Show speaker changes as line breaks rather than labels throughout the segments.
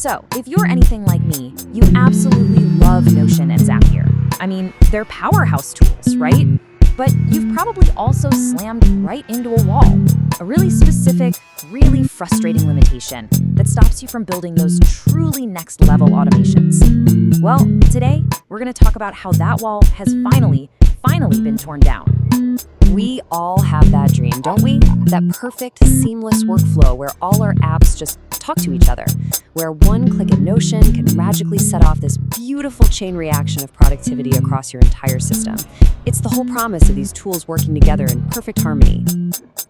So, if you're anything like me, you absolutely love Notion and Zapier. I mean, they're powerhouse tools, right? But you've probably also slammed right into a wall. A really specific, really frustrating limitation that stops you from building those truly next-level automations. Well, today, we're going to talk about how that wall has finally been torn down. We all have that dream, don't we? That perfect, seamless workflow where all our apps just talk to each other, where one click in Notion can magically set off this beautiful chain reaction of productivity across your entire system. It's the whole promise of these tools working together in perfect harmony.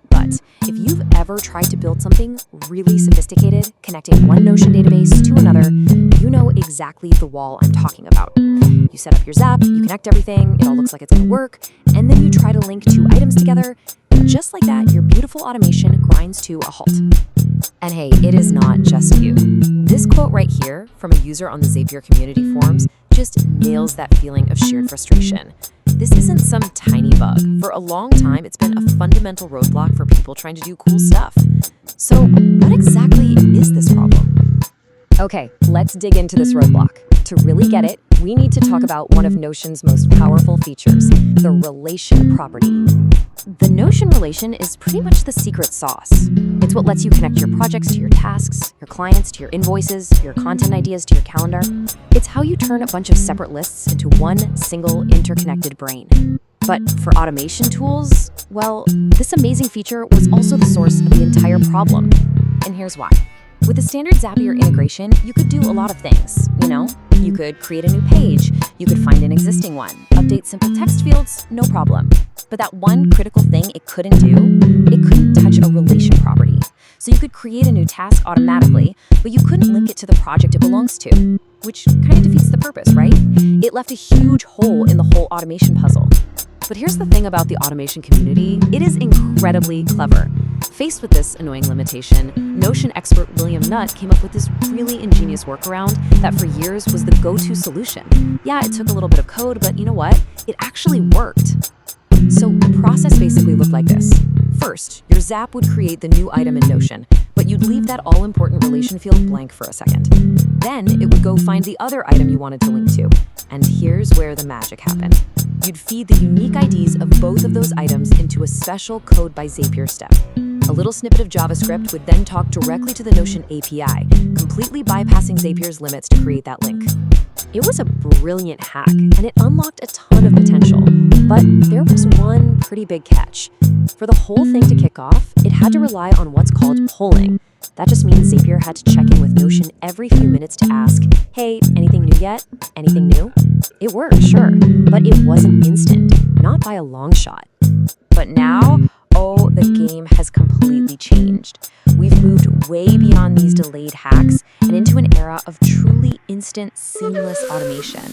But if you've ever tried to build something really sophisticated, connecting one Notion database to another, you know exactly the wall I'm talking about. You set up your Zap, you connect everything, it all looks like it's going to work, and then you try to link two items together. Just like that, your beautiful automation grinds to a halt. And hey, it is not just you. This quote right here from a user on the Zapier community forums just nails that feeling of shared frustration. This isn't some tiny bug. For a long time, it's been a fundamental roadblock for people trying to do cool stuff. So, what exactly is this problem? Okay, let's dig into this roadblock. To really get it, we need to talk about one of Notion's most powerful features, the relation property. The Notion relation is pretty much the secret sauce. It's what lets you connect your projects to your tasks, your clients to your invoices, your content ideas to your calendar. It's how you turn a bunch of separate lists into one single interconnected brain. But for automation tools, well, this amazing feature was also the source of the entire problem. And here's why. With the standard Zapier integration, you could do a lot of things, You could create a new page, you could find an existing one, update simple text fields, no problem. But that one critical thing it couldn't do, it couldn't touch a relation property. So you could create a new task automatically, but you couldn't link it to the project it belongs to, which kind of defeats the purpose, right? It left a huge hole in the whole automation puzzle. But here's the thing about the automation community, it is incredibly clever. Faced with this annoying limitation, Notion expert William Nutt came up with this really ingenious workaround that for years was the go-to solution. Yeah, it took a little bit of code, but you know what? It actually worked. So the process basically looked like this. First, your Zap would create the new item in Notion, but you'd leave that all-important relation field blank for a second. Then it would go find the other item you wanted to link to. And here's where the magic happened. You'd feed the unique IDs of both of those items into a special Code by Zapier step. A little snippet of JavaScript would then talk directly to the Notion API, completely bypassing Zapier's limits to create that link. It was a brilliant hack, and it unlocked a ton of potential. But there was one pretty big catch. For the whole thing to kick off, it had to rely on what's called polling. That just means Zapier had to check in with Notion every few minutes to ask, hey, anything new yet? Anything new? It worked, sure, but it wasn't instant, not by a long shot. But now, the game has completely changed. We've moved way beyond these delayed hacks and into an era of truly instant, seamless automation.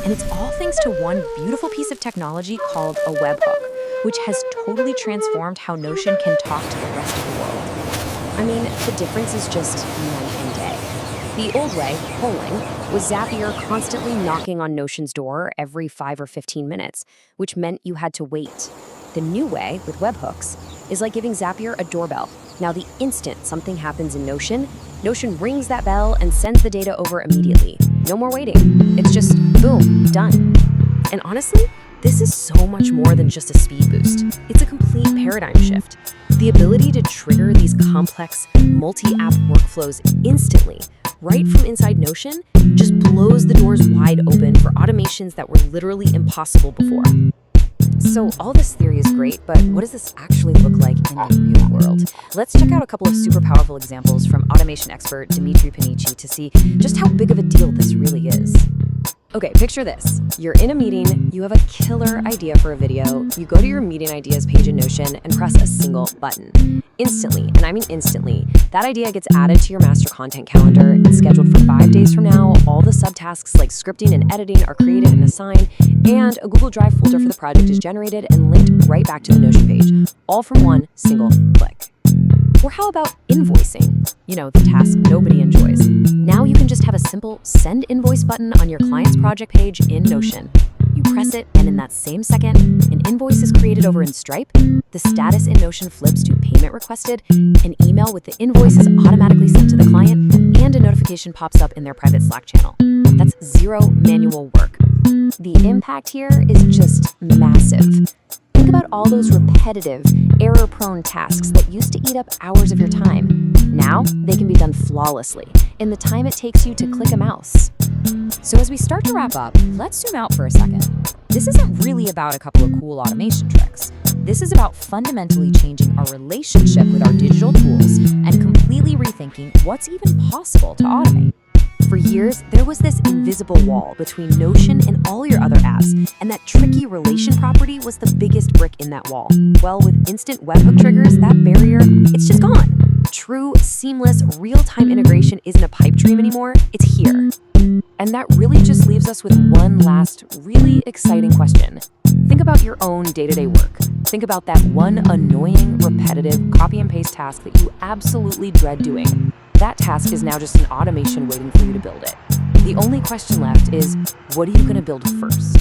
And it's all thanks to one beautiful piece of technology called a webhook, which has totally transformed how Notion can talk to the rest of the world. I mean, the difference is just night and day. The old way, polling, was Zapier constantly knocking on Notion's door every 5 or 15 minutes, which meant you had to wait. The new way, with webhooks, is like giving Zapier a doorbell. Now, the instant something happens in Notion, Notion rings that bell and sends the data over immediately. No more waiting. It's just, boom, done. And honestly, this is so much more than just a speed boost. It's a complete paradigm shift. The ability to trigger these complex, multi-app workflows instantly, right from inside Notion, just blows the doors wide open for automations that were literally impossible before. So all this theory is great, but what does this actually look like in the real world? Let's check out a couple of super powerful examples from automation expert Dimitri Panici to see just how big of a deal this really is. Okay, picture this. You're in a meeting, you have a killer idea for a video, you go to your meeting ideas page in Notion and press a single button. Instantly, and I mean instantly, that idea gets added to your master content calendar. It's scheduled for 5 days from now. All the subtasks like scripting and editing are created and assigned, and a Google Drive folder for the project is generated and linked right back to the Notion page, all from one single click. Or how about invoicing? The task nobody enjoys. Now you can just have a simple send invoice button on your client's project page in Notion. You You press it, and in that same second, an invoice is created over in Stripe, the status in Notion flips to payment requested, an email with the invoice is automatically sent to the client, and a notification pops up in their private Slack channel. That's zero manual work. The impact here is just massive. Think about all those repetitive, error-prone tasks that used to eat up hours of your time. Now, they can be done flawlessly in the time it takes you to click a mouse.
So as we start to wrap up, let's zoom out for a second. This isn't really about a couple of cool automation tricks. This is about fundamentally changing our relationship with our digital tools and completely rethinking what's even possible to automate.
For years, there was this invisible wall between Notion and all your other apps, and that tricky relation property was the biggest brick in that wall. Well, with instant webhook triggers, that barrier, it's just gone. True, seamless, real-time integration isn't a pipe dream anymore, it's here. And that really just leaves us with one last, really exciting question. Think about your own day-to-day work. Think about that one annoying, repetitive, copy and paste task that you absolutely dread doing. That task is now just an automation waiting for you to build it. The only question left is, what are you going to build first?